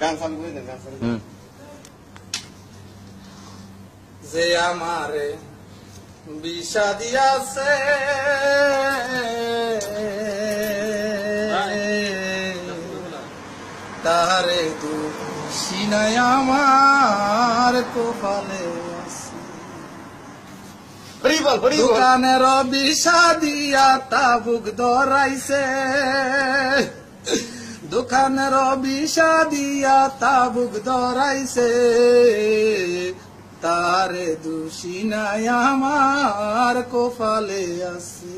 গান চালু করে দেন, গান চালু করে দেন। যে আমারে বিষা দিয়াছে তারে দোষী নাই আমার কপালে আছে। হরি বল, হরি বল। দোকানের বিষা দিয়া তা বুক ধরাইছে, দোকানের বিষা দিয়া তা বুক ধরাইছে, তারে দোষী নাই আমার কপালে আছে।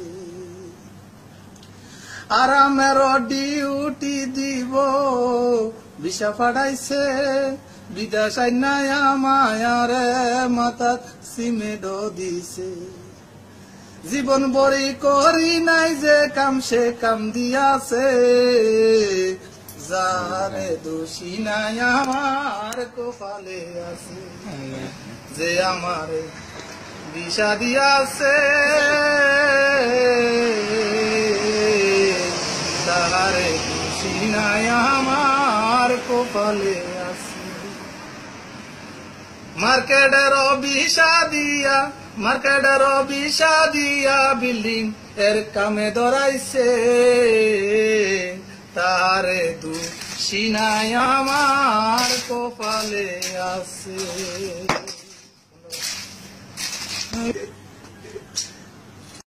আরামের ডিউটি দিব বিষা পাঠাইছে, বিদেশ নাই আমায়ারে মাথা সিমেড দিছে। জীবন বড়ি করি নাই যে কাম সে কাম দিয়াছে, যারে দোষী নাই আমার কপালে আছে। যে আমারে বিষা দিয়াছে তারে দোষী নাই আমার কপালে আছে। মার্কেটের বিষা দিয়া, মার্কেটের বিষা দিয়া বিল্ডিং এর কামে ধরাইছে, তারে দোষী নাই আমার কপালে আছে।